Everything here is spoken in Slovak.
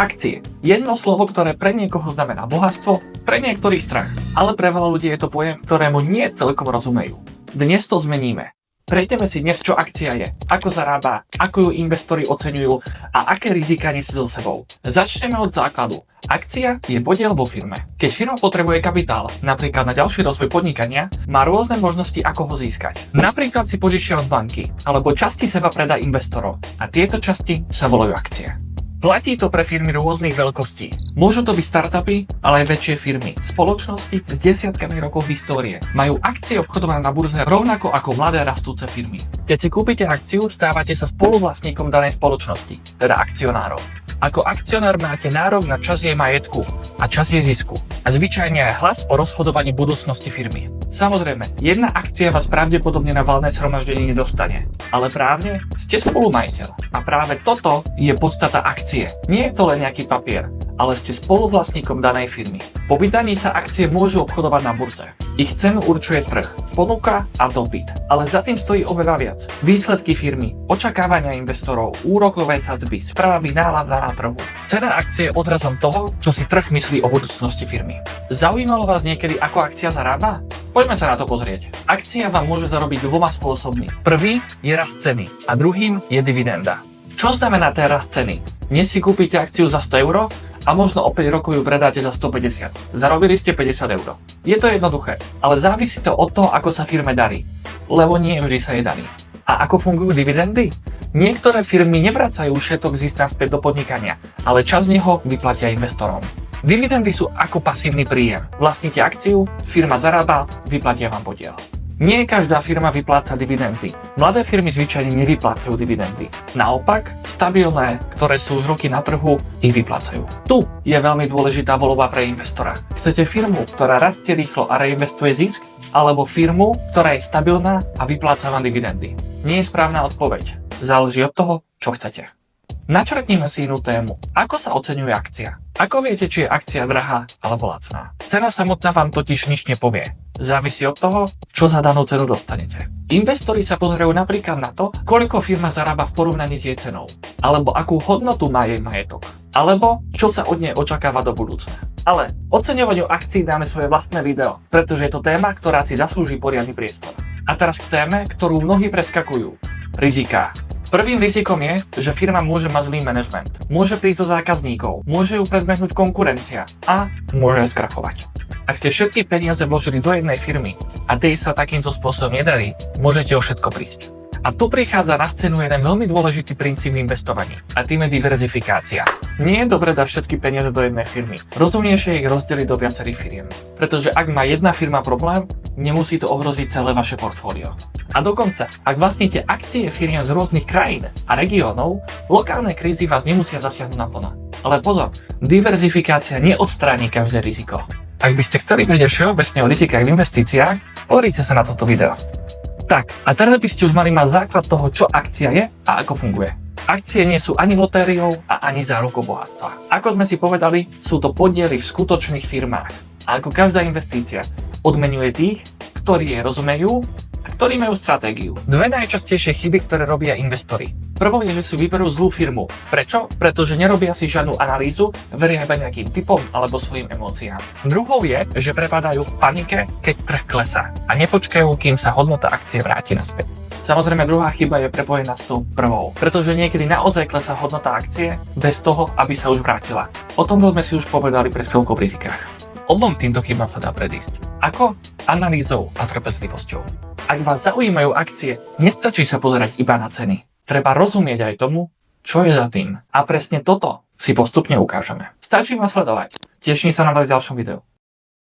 Akcie. Jedno slovo, ktoré pre niekoho znamená bohatstvo, pre niektorých strach. Ale pre veľa ľudí je to pojem, ktorému nie celkom rozumejú. Dnes to zmeníme. Prejdeme si dnes, čo akcia je, ako zarába, ako ju investori oceňujú a aké riziká nesie so sebou. Začneme od základu. Akcia je podiel vo firme. Keď firma potrebuje kapitál, napríklad na ďalší rozvoj podnikania, má rôzne možnosti, ako ho získať. Napríklad si požičia od banky, alebo časti seba predá investorom a tieto časti sa volajú akcie. Platí to pre firmy rôznych veľkostí. Môžu to byť startupy, ale aj väčšie firmy. Spoločnosti s desiatkami rokov histórie majú akcie obchodované na burze rovnako ako mladé rastúce firmy. Keď si kúpite akciu, stávate sa spoluvlastníkom danej spoločnosti, teda akcionárov. Ako akcionár máte nárok na časť jej majetku a časť jej zisku a zvyčajne aj hlas o rozhodovaní budúcnosti firmy. Samozrejme, jedna akcia vás pravdepodobne na valné zhromaždenie nedostane, ale právne ste spolumajiteľ. A práve toto je podstata akcie. Nie je to len nejaký papier, ale ste spoluvlastníkom danej firmy. Po vydaní sa akcie môžu obchodovať na burze. Ich cenu určuje trh, ponuka a dopyt, ale za tým stojí oveľa viac. Výsledky firmy, očakávania investorov, úrokové sadzby, správy nálada na trhu. Cena akcie je odrazom toho, čo si trh myslí o budúcnosti firmy. Zaujímalo vás niekedy, ako akcia zarába? Poďme sa na to pozrieť. Akcia vám môže zarobiť dvoma spôsobmi. Prvý je rast ceny a druhým je dividenda. Čo znamená ten rast ceny? Dnes si kúpite akciu za 100 € a možno o 5 rokov ju predáte za 150. Zarobili ste 50 €. Je to jednoduché, ale závisí to od toho, ako sa firme darí. Lebo nie vždy sa jej darí. A ako fungujú dividendy? Niektoré firmy nevracajú všetok zisk naspäť do podnikania, ale časť z neho vyplatia investorom. Dividendy sú ako pasívny príjem. Vlastníte akciu, firma zarába, vyplatia vám podiel. Nie každá firma vypláca dividendy. Mladé firmy zvyčajne nevyplácajú dividendy. Naopak, stabilné, ktoré sú už roky na trhu, ich vyplácajú. Tu je veľmi dôležitá voľba pre investora. Chcete firmu, ktorá rastie rýchlo a reinvestuje zisk? Alebo firmu, ktorá je stabilná a vypláca vám dividendy? Nie je správna odpoveď. Záleží od toho, čo chcete. Načrtnime si inú tému. Ako sa oceňuje akcia? Ako viete, či je akcia drahá alebo lacná? Cena samotná vám totiž nič nepovie. Závisí od toho, čo za danú cenu dostanete. Investori sa pozerajú napríklad na to, koľko firma zarába v porovnaní s jej cenou, alebo akú hodnotu má jej majetok, alebo čo sa od nej očakáva do budúcna. Ale oceňovaniu akcií dáme svoje vlastné video, pretože je to téma, ktorá si zaslúži poriadny priestor. A teraz k téme, ktorú mnohí preskakujú. Riziká. Prvým rizikom je, že firma môže mať zlý manažment, môže prísť do zákazníkov, môže ju predbehnúť konkurencia a môže skrachovať. Ak ste všetky peniaze vložili do jednej firmy a tej sa takýmto spôsobom nedarí, môžete o všetko prísť. A tu prichádza na scénu jeden veľmi dôležitý princíp investovaní a tým je diverzifikácia. Nie je dobré dať všetky peniaze do jednej firmy. Rozumnejšie je ich rozdeliť do viacerých firiem. Pretože ak má jedna firma problém, nemusí to ohroziť celé vaše portfólio. A dokonca, ak vlastníte akcie firiem z rôznych krajín a regiónov, lokálne krízy vás nemusia zasiahnuť naplno. Ale pozor, diverzifikácia neodstráni každé riziko. Ak by ste chceli vedieť všeobecne o rizikách v investíciách, pozrite sa na toto video. Tak, a teraz by ste už mali mať základ toho, čo akcia je a ako funguje. Akcie nie sú ani lotériou a ani zárukou bohatstva. Ako sme si povedali, sú to podiely v skutočných firmách. A ako každá investícia, odmeňuje tých, ktorí jej rozumejú a ktorí majú stratégiu. Dve najčastejšie chyby, ktoré robia investori. Prvou je, že si vyberú zlú firmu. Prečo? Pretože nerobia si žiadnu analýzu, veria iba nejakým typom alebo svojim emóciám. Druhou je, že prepadajú panike, keď trh klesá a nepočkajú, kým sa hodnota akcie vráti naspäť. Samozrejme, druhá chyba je prepojená s tou prvou, pretože niekedy naozaj klesá hodnota akcie bez toho, aby sa už vrátila. O tomto sme si už povedali pred chvíľkou v rizikách. Obom týmto chybám sa dá predísť. Ako? Analýzou a trpezlivosťou. Ak vás zaujímajú akcie, nestačí sa pozerať iba na ceny. Treba rozumieť aj tomu, čo je za tým. A presne toto si postupne ukážeme. Stačí ma sledovať. Teším sa na vás v ďalšom videu.